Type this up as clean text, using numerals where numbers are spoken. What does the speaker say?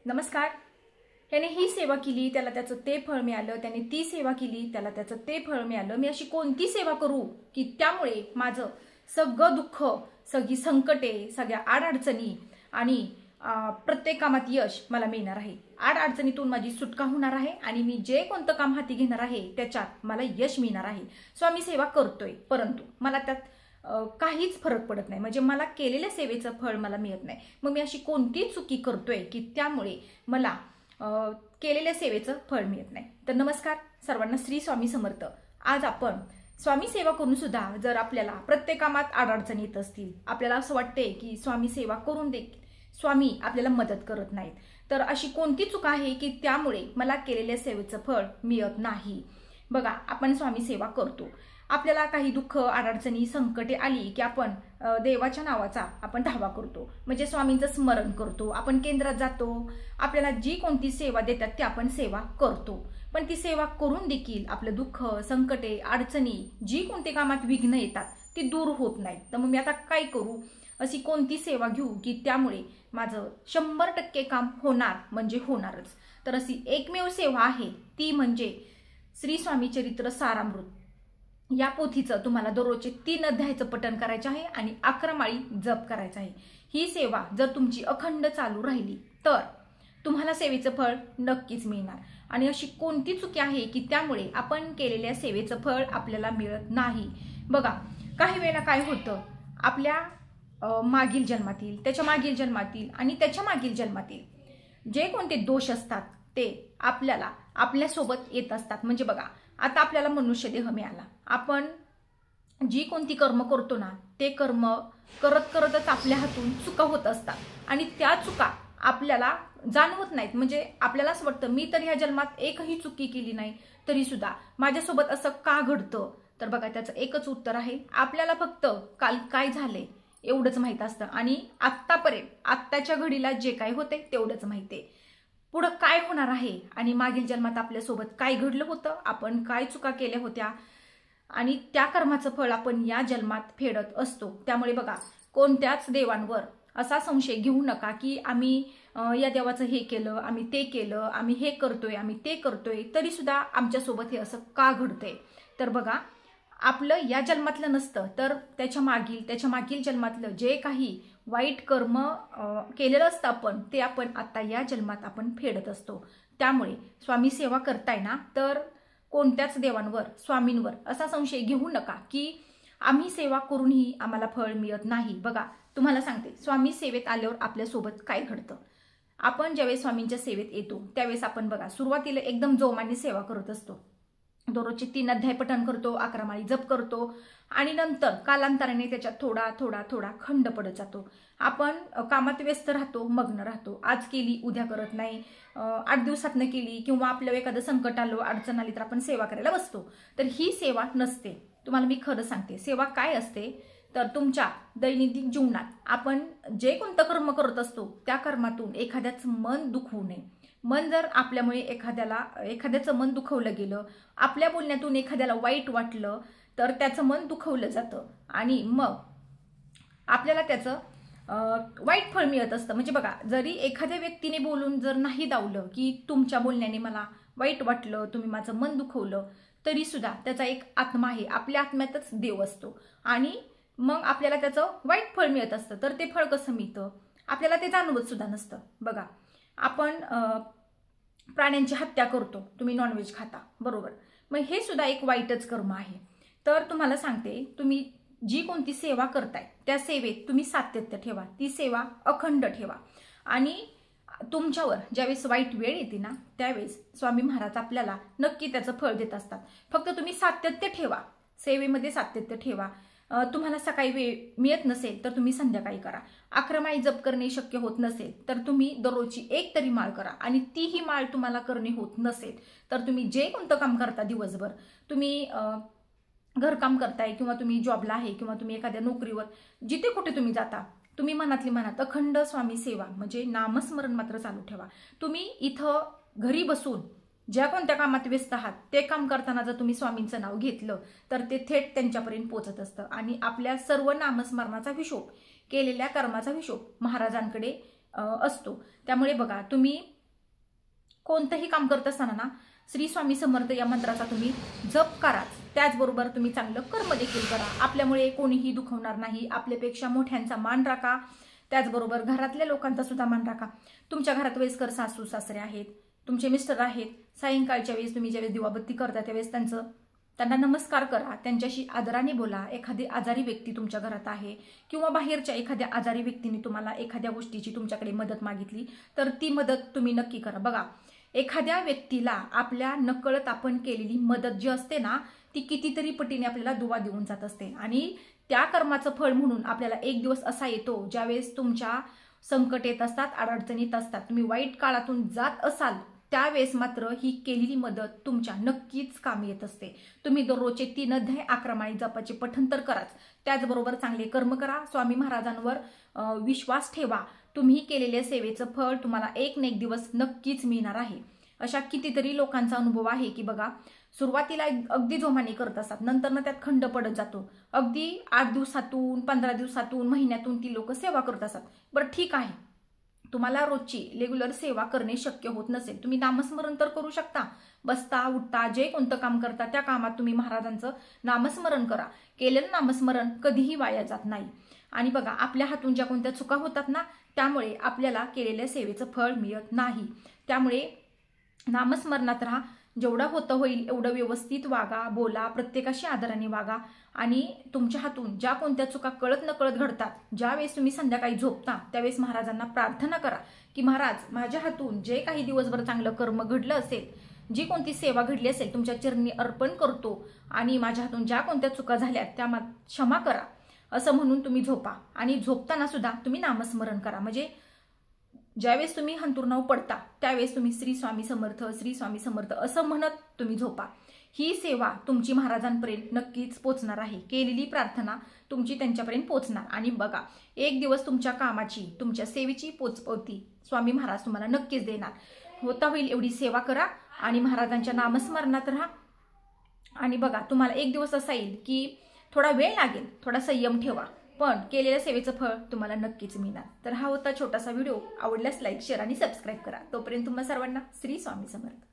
नमस्कार. त्याने ही सेवा केली त्याला त्याचं ते फळ मिळालं, त्याने ती सेवा केली त्याला त्याचं ते फळ मिळालं. मी अशी कोणती सेवा करू की त्यामुळे माझं सगळं दुःख, सगळी संकटे, सगळ्या आडअडचणी आणि प्रत्येक कामात यश मला मिळणार आहे. आडअडचणीतून माझी सुटका होणार आहे आणि मी जे कोणतं काम हाती घेणार आहे त्याच्यात मला यश मिळणार आहे. सो आम्ही सेवा करतोय, परंतु मला त्यात काहीच फरक पडत नाही. म्हणजे मला केलेल्या सेवेचं फळ मला मिळत नाही. मग मी अशी कोणती चुकी करतोय की त्यामुळे मला केलेल्या सेवेचं फळ मिळत नाही. तर नमस्कार सर्वांना, श्री स्वामी समर्थ. आज आपण स्वामी सेवा करून सुद्धा जर आपल्याला प्रत्येक कामात अडचणी येत असतील, आपल्याला असं वाटते की स्वामी सेवा करून देखील स्वामी आपल्याला मदत करत नाहीत, तर अशी कोणती चूक आहे की त्यामुळे मला केलेल्या सेवेचं फळ मिळत नाही. बघा, आपण स्वामी सेवा करतो, आपल्याला काही दुःख, अडचणी, संकटे आली की आपण देवाच्या नावाचा आपण धावा करतो, म्हणजे स्वामींचं स्मरण करतो, आपण केंद्रात जातो, आपल्याला जी कोणती सेवा देतात ती आपण सेवा करतो. पण ती सेवा करून देखील आपलं दुःख, संकटे, अडचणी, जी कोणती कामात विघ्न येतात ती दूर होत नाहीत. तर मग मी आता काय करू? अशी कोणती सेवा घेऊ की त्यामुळे माझं 100% काम होणार म्हणजे होणारच. तर अशी एकमेव सेवा आहे ती म्हणजे श्री स्वामी चरित्र सारामृत या पोथीचं तुम्हाला दररोजचे 3 अध्यायाचं पठण करायचं आहे आणि 11 माळी जप करायचा आहे. ही सेवा जर तुमची अखंड चालू राहिली तर तुम्हाला सेवेचं फळ नक्कीच मिळणार. आणि अशी कोणती चुकी आहे की त्यामुळे आपण केलेल्या सेवेचं फळ आपल्याला मिळत नाही? बघा, काही वेळेला काय होतं, आपल्या मागील जन्मातील, त्याच्या मागील जन्मातील आणि त्याच्या मागील जन्मातील जे कोणते दोष असतात ते आपल्याला आपल्यासोबत येत असतात. म्हणजे बघा, आता आपल्याला मनुष्य देह मिळाला, आपण जी कोणती कर्म करतो ना ते कर्म करत करतच आपल्या हातून चुका होत असतात आणि त्या चुका आपल्याला जाणवत नाहीत. म्हणजे आपल्याला असं वाटतं मी तर ह्या जन्मात एकही चुकी केली नाही, तरी सुद्धा माझ्यासोबत असं का घडतं? तर बघा, त्याचं एकच उत्तर आहे, आपल्याला फक्त काल काय झाले एवढंच माहित असतं आणि आत्तापर्यंत आत्ताच्या घडीला जे काय होते तेवढंच माहिती आहे. पुढं काय होणार आहे आणि मागील जन्मात आपल्यासोबत काय घडलं होतं, आपण काय चुका केल्या होत्या आणि त्या कर्माचं फळ आपण या जन्मात फेडत असतो. त्यामुळे बघा, कोणत्याच देवांवर असा संशय घेऊ नका की आम्ही या देवाचं हे केलं, आम्ही ते केलं, आम्ही हे करतोय, आम्ही ते करतोय, तरी सुद्धा आमच्यासोबत हे असं का घडतंय? तर बघा, आपलं या जन्मातलं नसतं तर त्याच्या मागील जन्मातलं जे काही वाईट कर्म केलेलं असतं आपण, ते आपण आता या जन्मात आपण फेडत असतो. त्यामुळे स्वामी सेवा करताय ना, तर कोणत्याच देवांवर, स्वामींवर असा संशय घेऊ नका की आम्ही सेवा करूनही आम्हाला फळ मिळत नाही. बघा, तुम्हाला सांगते, स्वामी सेवेत आल्यावर आपल्यासोबत काय घडतं. आपण ज्यावेळेस स्वामींच्या सेवेत येतो त्यावेळेस आपण बघा, सुरुवातीला एकदम जोमाने सेवा करत असतो, दररोजचे 3 अध्याय पठण करतो, 11 माळी जप करतो आणि नंतर कालांतराने त्याच्यात थोडा थोडा थोडा खंड पडत जातो. आपण कामात व्यस्त राहतो, मग्न राहतो, आज केली उद्या करत नाही, 8 दिवसातनं केली, किंवा आपल्याला एखादं संकट आलं, अडचण आली तर आपण सेवा करायला बसतो. तर ही सेवा नसते. तुम्हाला मी खरं सांगते, सेवा काय असते तर तुमच्या दैनंदिन जीवनात आपण जे कोणतं कर्म करत असतो त्या कर्मातून एखाद्याचं मन दुखवू नये. मन जर आपल्यामुळे एखाद्याचं मन दुखवलं गेलं, आपल्या बोलण्यातून एखाद्याला वाईट वाटलं तर त्याचं मन दुखवलं जातं आणि मग आपल्याला त्याचं वाईट फळ मिळत असतं. म्हणजे बघा, जरी एखाद्या व्यक्तीने बोलून जर नाही दावलं की तुमच्या बोलण्याने मला वाईट वाटलं, तुम्ही माझं मन दुखवलं, तरी सुद्धा त्याचा एक आत्मा आहे, आपल्या आत्म्यातच देव असतो आणि मग आपल्याला त्याचं वाईट फळ मिळत असतं. तर ते फळ कसं मिळतं आपल्याला ते जाणवत सुद्धा नसतं. बघा, आपण प्राण्यांची हत्या करतो, तुम्ही नॉनव्हेज खाता, बरोबर, मग हे सुद्धा एक वाईटच कर्म आहे. तर तुम्हाला सांगते, तुम्ही जी कोणती सेवा करताय त्या सेवेत तुम्ही सातत्य ठेवा, ती सेवा अखंड ठेवा आणि तुमच्यावर ज्यावेळेस वाईट वेळ येते ना त्यावेळेस स्वामी महाराज आपल्याला नक्की त्याचं फळ देत असतात. फक्त तुम्ही सातत्य ठेवा, सेवेमध्ये सातत्य ठेवा. तुम्हाला सकाळी वेळ मिळत नसेल तर तुम्ही संध्याकाळी करा. 11 माळी जप करणे शक्य होत नसेल तर तुम्ही दररोजची 1 तरी माळ करा आणि तीही माळ तुम्हाला करणे होत नसेल तर तुम्ही जे कोणतं काम करता दिवसभर, तुम्ही घरकाम करताय किंवा तुम्ही जॉबला आहे किंवा तुम्ही एखाद्या नोकरीवर, जिथे कुठे तुम्ही जाता, तुम्ही मनातली मनात अखंड स्वामी सेवा म्हणजे नामस्मरण मात्र चालू ठेवा. तुम्ही इथं घरी बसून ज्या कोणत्या कामात व्यस्त आहात ते काम करताना जर तुम्ही स्वामींचं नाव घेतलं तर ते थेट त्यांच्यापर्यंत पोहोचत असतं आणि आपल्या सर्व नामस्मरणाचा हिशोब, केलेल्या कर्माचा हिशोब महाराजांकडे असतो. त्यामुळे बघा, तुम्ही कोणतंही काम करत असताना ना श्री स्वामी समर्थ या मंत्राचा तुम्ही जप करा, त्याचबरोबर तुम्ही चांगलं कर्म देखील करा। आपल्यामुळे कोणीही दुखवणार नाही, आपल्यापेक्षा मोठ्यांचा मान राखा, त्याचबरोबर घरातल्या लोकांचा सुद्धा मान राखा। तुमच्या घरात वयस्कर सासू सासरे आहेत, तुमचे मिस्टर आहेत, सायंकाळच्या वेळेस तुम्ही ज्यावेळेस दिवाबत्ती करता त्यावेळेस त्यांना नमस्कार करा, त्यांच्याशी आदराने बोला। एखादी आजारी व्यक्ती तुमच्या घरात आहे किंवा बाहेरच्या एखाद्या आजारी व्यक्तीने तुम्हाला एखाद्या गोष्टीची तुमच्याकडे मदत मागितली तर ती मदत तुम्ही नक्की करा। बघा, एखाद्या व्यक्तीला आपल्या नकळत आपण केलेली मदत जी असते ना ती कितीतरी पटीने आपल्याला दुवा देऊन जात असते आणि त्या कर्माचं फळ म्हणून आपल्याला एक दिवस असा येतो ज्यावेळेस तुमच्या संकट येत असतात, अडचणीत असतात, तुम्ही वाईट काळातून जात असाल त्यावेळेस मात्र ही केलेली मदत तुमच्या नक्कीच कामी येत असते। तुम्ही दररोजचे 3 अध्याय 11 माळी जपाचे पठण तर कराच, त्याचबरोबर चांगले कर्म करा, स्वामी महाराजांवर विश्वास ठेवा। तुम्ही केलेल्या सेवेचं फळ तुम्हाला एक ना एक दिवस नक्कीच मिळणार आहे। अशा कितीतरी लोकांचा अनुभव आहे की बघा, सुरुवातीला अगदी जोमाने करत असतात, नंतर ना त्यात खंड पडत जातो। अगदी 8 दिवसातून 15 दिवसातून महिन्यातून ती लोक सेवा करत असतात। बरं ठीक आहे, तुम्हाला रोजची रेग्युलर सेवा करणे शक्य होत नसेल, तुम्ही नामस्मरण तर करू शकता। बसता उठता जे कोणतं काम करता त्या कामात तुम्ही महाराजांचं नामस्मरण करा। केलेलं नामस्मरण कधीही वाया जात नाही। आणि बघा, आपल्या हातून ज्या कोणत्या चुका होतात ना त्यामुळे आपल्याला केलेल्या सेवेचं फळ मिळत नाही। त्यामुळे नामस्मरणात राहा, जेवढं होतं होईल एवढं व्यवस्थित वागा, बोला, प्रत्येकाशी आदराने वागा। आणि तुमच्या हातून ज्या कोणत्या चुका कळत नकळत घडतात, ज्यावेळेस तुम्ही संध्याकाळी झोपता त्यावेळेस महाराजांना प्रार्थना करा की महाराज, माझ्या हातून जे काही दिवसभर चांगलं कर्म घडलं असेल, जी कोणती सेवा घडली असेल तुमच्या चरणी अर्पण करतो आणि माझ्या हातून ज्या कोणत्या चुका झाल्या त्या क्षमा करा, असं म्हणून तुम्ही झोपा। आणि झोपताना सुद्धा तुम्ही नामस्मरण करा, म्हणजे ज्यावेळेस तुम्ही हंतुरणावर पडता त्यावेळेस तुम्ही श्री स्वामी समर्थ असं म्हणत तुम्ही झोपा। ही सेवा तुमची महाराजांपर्यंत नक्कीच पोचणार आहे, केलेली प्रार्थना तुमची त्यांच्यापर्यंत पोचणार। आणि बघा, एक दिवस तुमच्या कामाची तुमच्या सेवेची पोचपावती स्वामी महाराज तुम्हाला नक्कीच देणार। होता होईल एवढी सेवा करा आणि महाराजांच्या नामस्मरणात राहा। आणि बघा, तुम्हाला एक दिवस असा येईल की थोडा वेळ लागेल, थोडा संयम ठेवा, पण केलेल्या सेवेचं फळ तुम्हाला नक्कीच मिळणार। तर हा होता छोटासा व्हिडिओ, आवडल्यास लाईक शेअर आणि सबस्क्राईब करा। तोपर्यंत तुम्हा सर्वांना श्री स्वामी समर्थ।